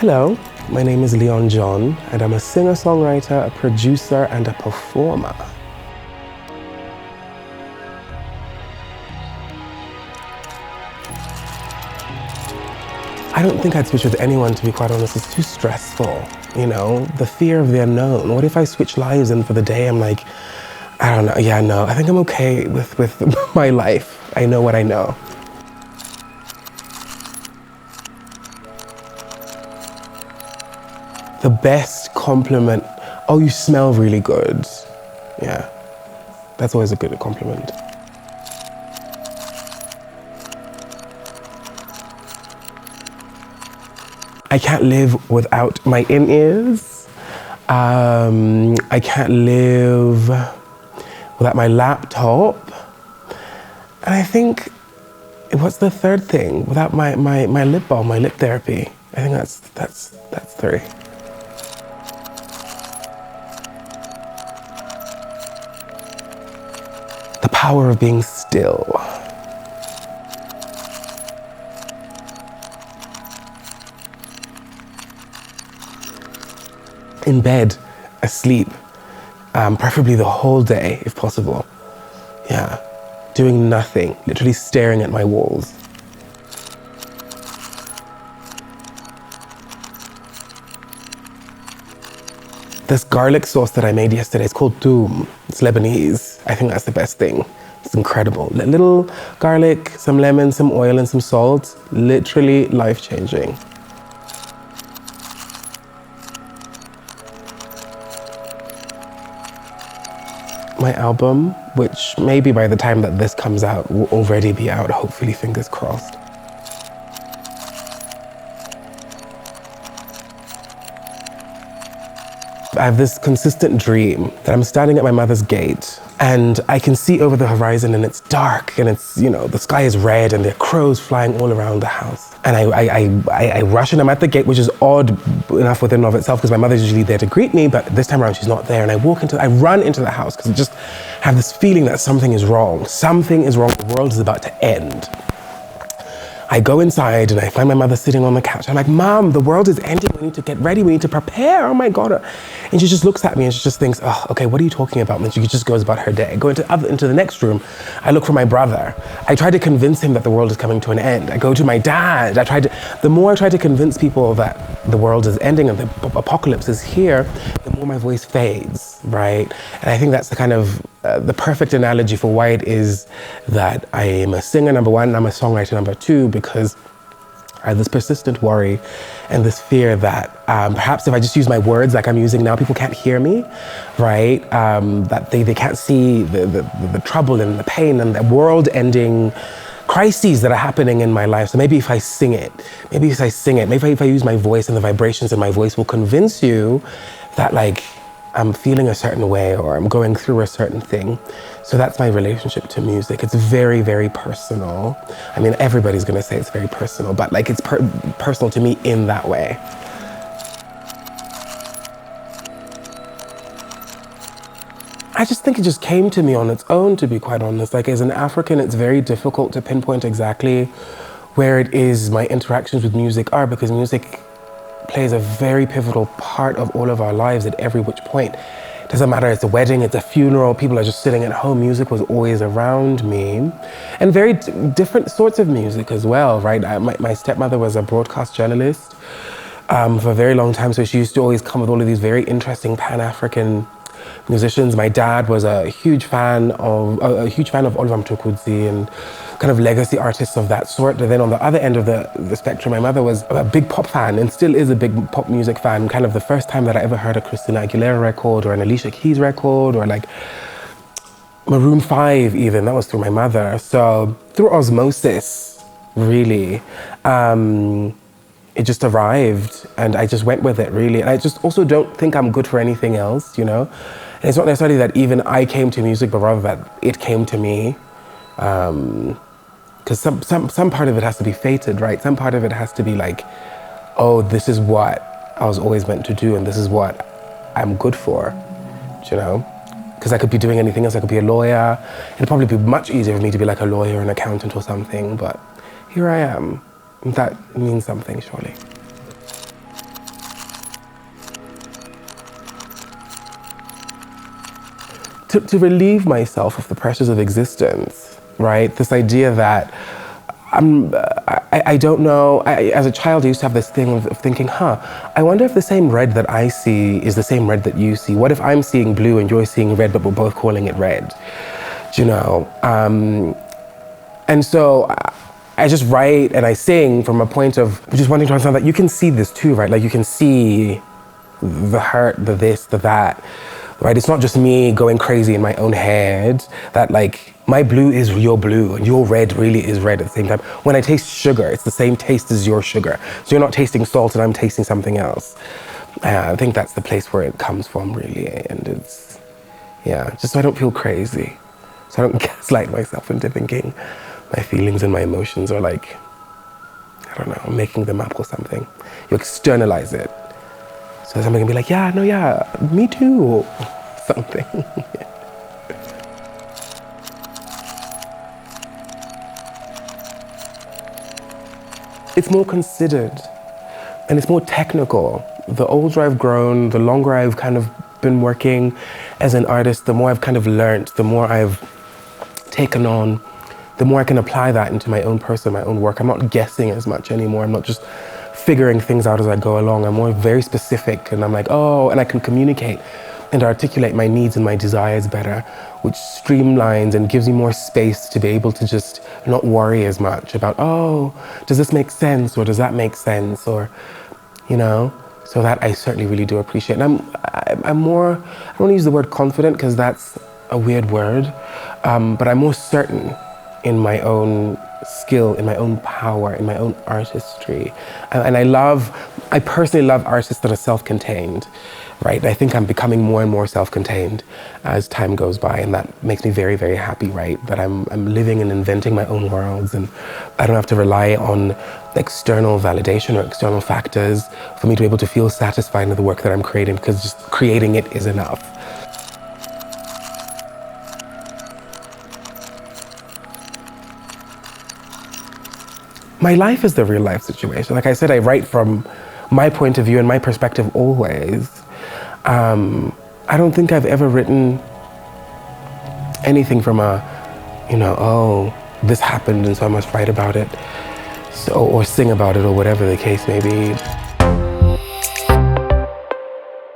Hello, my name is Leon John, and I'm a singer-songwriter, a producer, and a performer. I don't think I'd switch with anyone, to be quite honest. It's too stressful, you know? The fear of the unknown. What if I switch lives and for the day I'm like, I don't know, yeah, no, I think I'm okay with my life. I know what I know. The best compliment, oh, you smell really good. Yeah, that's always a good compliment. I can't live without my in-ears. I can't live without my laptop. And I think, what's the third thing? Without my lip balm, my lip therapy. I think that's three. The power of being still. In bed, asleep, preferably the whole day if possible. Yeah, doing nothing, literally staring at my walls. This garlic sauce that I made yesterday, it's called toum. It's Lebanese. I think that's the best thing. It's incredible. Little garlic, some lemon, some oil, and some salt. Literally life-changing. My album, which maybe by the time that this comes out will already be out, hopefully, fingers crossed. I have this consistent dream that I'm standing at my mother's gate and I can see over the horizon and it's dark and it's, you know, the sky is red and there are crows flying all around the house. And I rush and I'm at the gate, which is odd enough within and of itself because my mother's usually there to greet me, but this time around she's not there. And I run into the house because I just have this feeling that something is wrong. Something is wrong, the world is about to end. I go inside and I find my mother sitting on the couch. I'm like, Mom, the world is ending. We need to get ready. We need to prepare. Oh my God. And she just looks at me and she just thinks, oh, okay, what are you talking about? And then she just goes about her day. I go into the next room. I look for my brother. I try to convince him that the world is coming to an end. I go to my dad. The more I try to convince people that the world is ending and the apocalypse is here, the more my voice fades, right? And I think that's the kind of the perfect analogy for why it is that I am a singer, number one, and I'm a songwriter, number two, because I have this persistent worry and this fear that perhaps if I just use my words like I'm using now, people can't hear me, right? That they can't see the trouble and the pain and the world-ending crises that are happening in my life. So maybe if I sing it, maybe if I use my voice and the vibrations in my voice will convince you that like, I'm feeling a certain way or I'm going through a certain thing. So that's my relationship to music. It's very, very personal. I mean, everybody's gonna say it's very personal, but like it's personal to me in that way. I just think it just came to me on its own, to be quite honest. Like as an African, it's very difficult to pinpoint exactly where it is my interactions with music are because music plays a very pivotal part of all of our lives at every which point. It doesn't matter, it's a wedding, it's a funeral, people are just sitting at home, music was always around me. And very different sorts of music as well, right? My stepmother was a broadcast journalist for a very long time, so she used to always come with all of these very interesting Pan-African musicians. My dad was a huge fan of Oliver Mtukudzi and kind of legacy artists of that sort. And then on the other end of the spectrum, my mother was a big pop fan and still is a big pop music fan. Kind of the first time that I ever heard a Christina Aguilera record or an Alicia Keys record or like Maroon 5 even, that was through my mother. So through osmosis, really, it just arrived and I just went with it really. And I just also don't think I'm good for anything else, you know? And it's not necessarily that even I came to music, but rather that it came to me. Because some part of it has to be fated, right? Some part of it has to be like, oh, this is what I was always meant to do and this is what I'm good for, you know? Because I could be doing anything else. I could be a lawyer. It'd probably be much easier for me to be like a lawyer, an accountant or something, but here I am. That means something, surely. to relieve myself of the pressures of existence, right? This idea that I don't know. As a child, I used to have this thing of thinking, I wonder if the same red that I see is the same red that you see. What if I'm seeing blue and you're seeing red, but we're both calling it red? Do you know? And so I just write and I sing from a point of just wanting to understand that you can see this too, right? Like you can see the hurt, the this, the that, right? It's not just me going crazy in my own head, that like my blue is your blue and your red really is red at the same time. When I taste sugar, it's the same taste as your sugar. So you're not tasting salt and I'm tasting something else. I think that's the place where it comes from really. And it's, yeah, just so I don't feel crazy. So I don't gaslight myself into thinking my feelings and my emotions are like, I don't know, making them up or something. You externalize it. So somebody can be like, yeah, no, yeah, me too, or something. It's more considered and it's more technical. The older I've grown, the longer I've kind of been working as an artist, the more I've kind of learned, the more I've taken on, the more I can apply that into my own person, my own work. I'm not guessing as much anymore. I'm not just figuring things out as I go along. I'm more very specific and I'm like, oh, and I can communicate and articulate my needs and my desires better, which streamlines and gives me more space to be able to just not worry as much about, oh, does this make sense or does that make sense, or, you know? So that I certainly really do appreciate. And I'm more, I don't want to use the word confident because that's a weird word, but I'm more certain in my own skill, in my own power, in my own artistry. And I personally love artists that are self-contained, right? I think I'm becoming more and more self-contained as time goes by, and that makes me very, very happy, right? That I'm living and inventing my own worlds, and I don't have to rely on external validation or external factors for me to be able to feel satisfied in the work that I'm creating, because just creating it is enough. My life is the real life situation. Like I said, I write from my point of view and my perspective always. I don't think I've ever written anything from a, you know, oh, this happened and so I must write about it, so, or sing about it, or whatever the case may be.